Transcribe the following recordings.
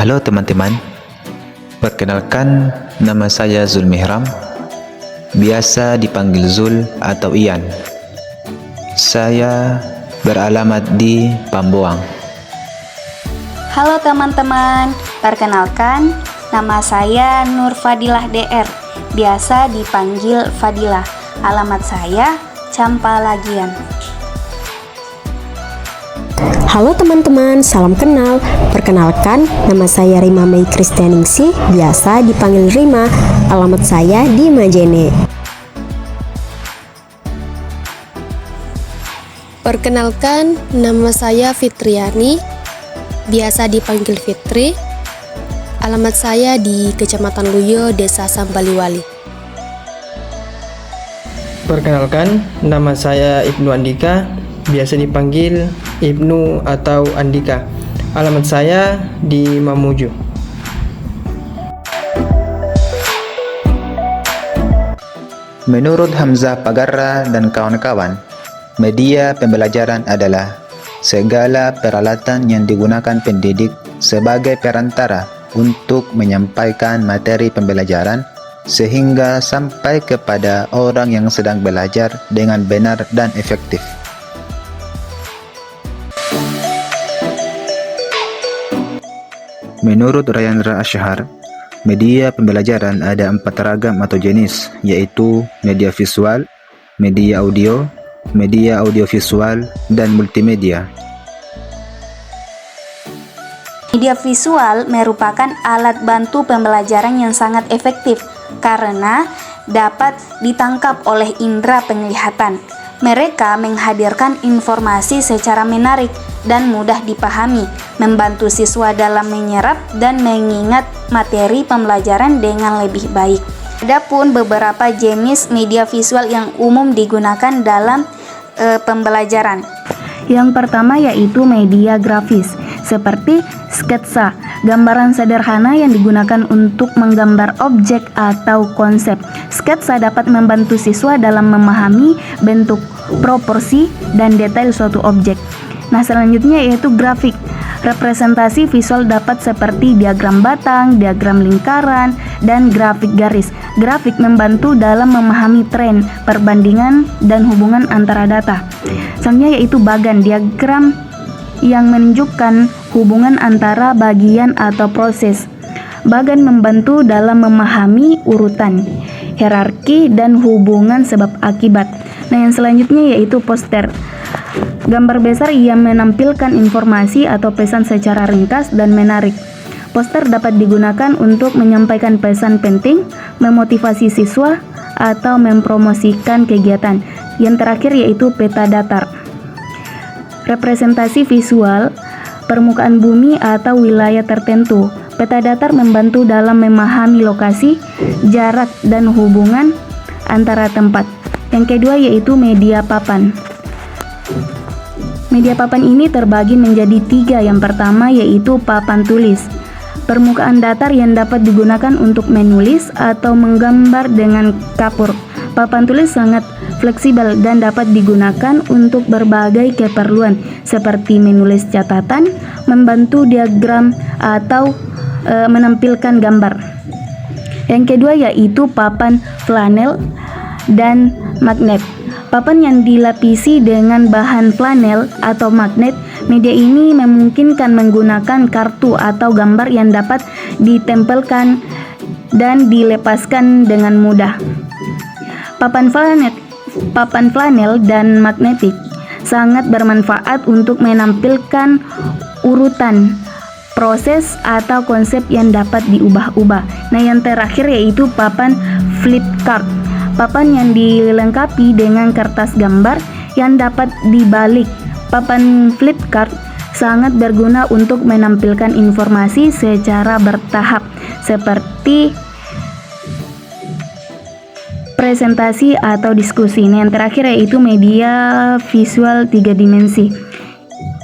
Halo teman-teman, perkenalkan nama saya Zulmihram, biasa dipanggil Zul atau Ian. Saya beralamat di Pamboang. Halo teman-teman, perkenalkan nama saya Nur Fadilah DR, biasa dipanggil Fadilah. Alamat saya Campalagian. Halo teman-teman, salam kenal. Perkenalkan, nama saya Rima Mei Kristianingsih, biasa dipanggil Rima. Alamat saya di Majene. Perkenalkan, nama saya Fitriani, biasa dipanggil Fitri. Alamat saya di Kecamatan Luyo, Desa Sambaliwali. Perkenalkan, nama saya Ibnu Andika, biasa dipanggil Ibnu atau Andika. Alamat saya di Mamuju. Menurut Hamzah Pagarra dan kawan-kawan, media pembelajaran adalah segala peralatan yang digunakan pendidik sebagai perantara untuk menyampaikan materi pembelajaran sehingga sampai kepada orang yang sedang belajar dengan benar dan efektif. Menurut Rayandra Ashar, media pembelajaran ada 4 ragam atau jenis, yaitu media visual, media audiovisual, dan multimedia. Media visual merupakan alat bantu pembelajaran yang sangat efektif karena dapat ditangkap oleh indera penglihatan. Mereka menghadirkan informasi secara menarik dan mudah dipahami, membantu siswa dalam menyerap dan mengingat materi pembelajaran dengan lebih baik. Adapun beberapa jenis media visual yang umum digunakan dalam pembelajaran. Yang pertama yaitu media grafis, seperti sketsa, gambaran sederhana yang digunakan untuk menggambar objek atau konsep. Sketsa dapat membantu siswa dalam memahami bentuk, proporsi, dan detail suatu objek. Nah, selanjutnya yaitu grafik. Representasi visual dapat seperti diagram batang, diagram lingkaran, dan grafik garis. Grafik membantu dalam memahami tren, perbandingan, dan hubungan antara data. Selanjutnya yaitu bagan, diagram yang menunjukkan hubungan antara bagian atau proses. Bagan membantu dalam memahami urutan, hierarki, dan hubungan sebab akibat. Nah, yang selanjutnya yaitu poster. Gambar besar yang menampilkan informasi atau pesan secara ringkas dan menarik. Poster dapat digunakan untuk menyampaikan pesan penting, memotivasi siswa, atau mempromosikan kegiatan. Yang terakhir yaitu peta datar. Representasi visual permukaan bumi atau wilayah tertentu. Peta datar membantu dalam memahami lokasi, jarak, dan hubungan antara tempat. Yang kedua yaitu media papan. Media papan ini terbagi menjadi 3. Yang pertama yaitu papan tulis. Permukaan datar yang dapat digunakan untuk menulis atau menggambar dengan kapur. Papan tulis sangat fleksibel dan dapat digunakan untuk berbagai keperluan seperti menulis catatan, membantu diagram, atau menampilkan gambar. Yang kedua yaitu papan flanel dan magnet. Papan yang dilapisi dengan bahan flanel atau magnet, media ini memungkinkan menggunakan kartu atau gambar yang dapat ditempelkan dan dilepaskan dengan mudah. Papan flanel dan magnetik sangat bermanfaat untuk menampilkan urutan, proses, atau konsep yang dapat diubah-ubah. Nah, yang terakhir yaitu papan flip chart. Papan yang dilengkapi dengan kertas gambar yang dapat dibalik. Papan flip chart sangat berguna untuk menampilkan informasi secara bertahap seperti presentasi atau diskusi. Nah, yang terakhir yaitu media visual 3 dimensi,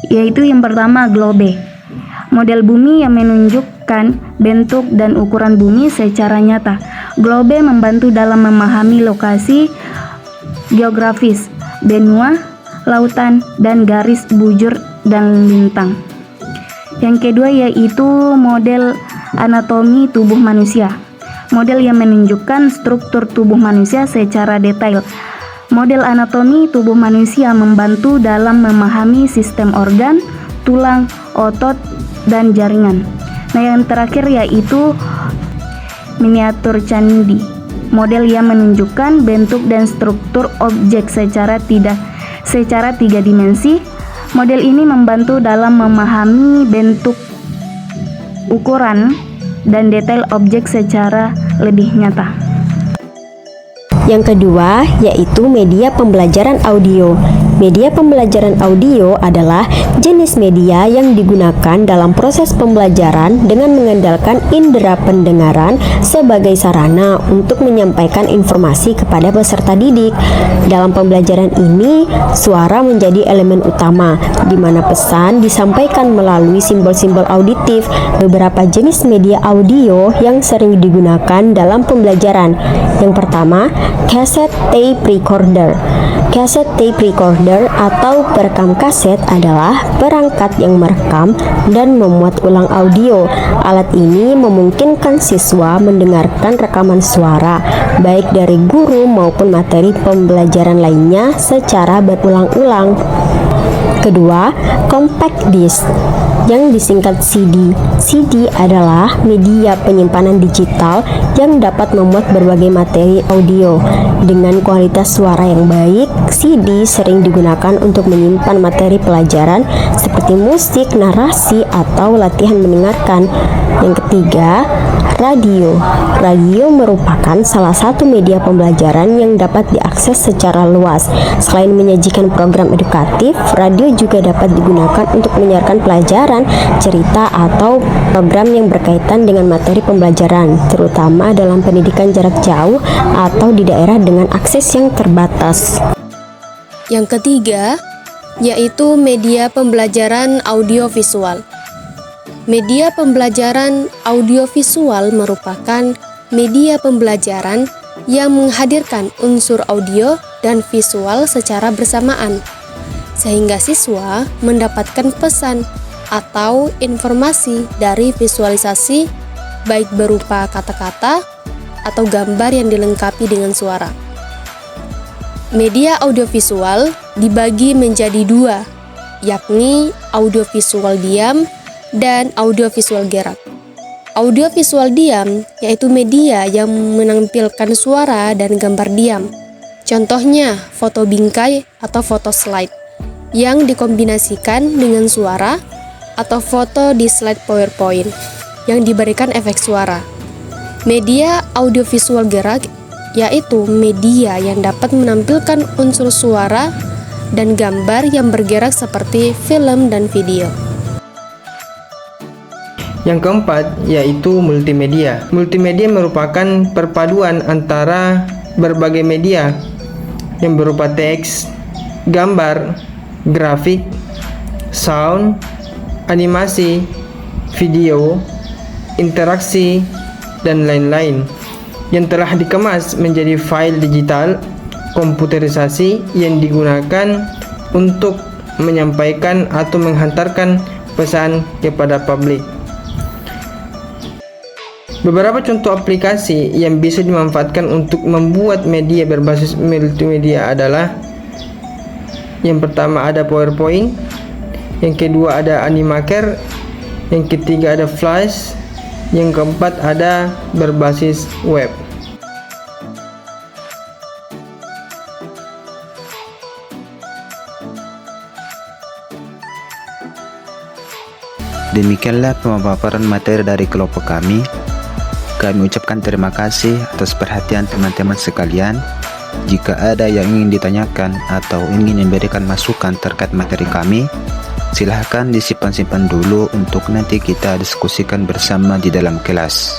yaitu yang pertama globe. Model bumi yang menunjukkan bentuk dan ukuran bumi secara nyata. Globe membantu dalam memahami lokasi geografis, benua, lautan, dan garis bujur dan lintang. Yang kedua yaitu model anatomi tubuh manusia. Model yang menunjukkan struktur tubuh manusia secara detail. Model anatomi tubuh manusia membantu dalam memahami sistem organ, tulang, otot, dan jaringan. Nah, yang terakhir yaitu miniatur candi. Model yang menunjukkan bentuk dan struktur objek secara tiga dimensi. Model ini membantu dalam memahami bentuk, ukuran, dan detail objek secara lebih nyata. Yang kedua yaitu media pembelajaran audio. Media pembelajaran audio adalah jenis media yang digunakan dalam proses pembelajaran dengan mengandalkan indera pendengaran sebagai sarana untuk menyampaikan informasi kepada peserta didik. Dalam pembelajaran ini, suara menjadi elemen utama, di mana pesan disampaikan melalui simbol-simbol auditif. Beberapa jenis media audio yang sering digunakan dalam pembelajaran. Yang pertama, cassette tape recorder. Cassette tape recorder atau perekam kaset adalah perangkat yang merekam dan memuat ulang audio. Alat ini memungkinkan siswa mendengarkan rekaman suara, baik dari guru maupun materi pembelajaran lainnya secara berulang-ulang. Kedua, compact disc yang disingkat CD. CD adalah media penyimpanan digital yang dapat memuat berbagai materi audio. Dengan kualitas suara yang baik, CD sering digunakan untuk menyimpan materi pelajaran seperti musik, narasi, atau latihan mendengarkan. Yang ketiga, radio. Radio merupakan salah satu media pembelajaran yang dapat diakses secara luas. Selain menyajikan program edukatif, radio juga dapat digunakan untuk menyiarkan pelajaran, cerita, atau program yang berkaitan dengan materi pembelajaran, terutama dalam pendidikan jarak jauh atau di daerah dengan akses yang terbatas. Yang ketiga, yaitu media pembelajaran audiovisual. Media pembelajaran audiovisual merupakan media pembelajaran yang menghadirkan unsur audio dan visual secara bersamaan, sehingga siswa mendapatkan pesan atau informasi dari visualisasi, baik berupa kata-kata atau gambar yang dilengkapi dengan suara. Media audiovisual dibagi menjadi dua, yakni audiovisual diam dan audiovisual gerak. Audiovisual diam yaitu media yang menampilkan suara dan gambar diam. Contohnya foto bingkai atau foto slide yang dikombinasikan dengan suara, atau foto di slide PowerPoint yang diberikan efek suara. Media audiovisual gerak yaitu media yang dapat menampilkan unsur suara dan gambar yang bergerak seperti film dan video. Yang keempat yaitu multimedia. Multimedia merupakan perpaduan antara berbagai media yang berupa teks, gambar, grafik, sound, animasi, video, interaksi, dan lain-lain yang telah dikemas menjadi file digital komputerisasi yang digunakan untuk menyampaikan atau menghantarkan pesan kepada publik. Beberapa contoh aplikasi yang bisa dimanfaatkan untuk membuat media berbasis multimedia adalah: yang pertama ada PowerPoint, yang kedua ada Animaker, yang ketiga ada Flash, yang keempat ada berbasis web. Demikianlah pemaparan materi dari kelompok kami. Kami ucapkan terima kasih atas perhatian teman-teman sekalian. Jika ada yang ingin ditanyakan atau ingin memberikan masukan terkait materi kami, silahkan disimpan-simpan dulu untuk nanti kita diskusikan bersama di dalam kelas.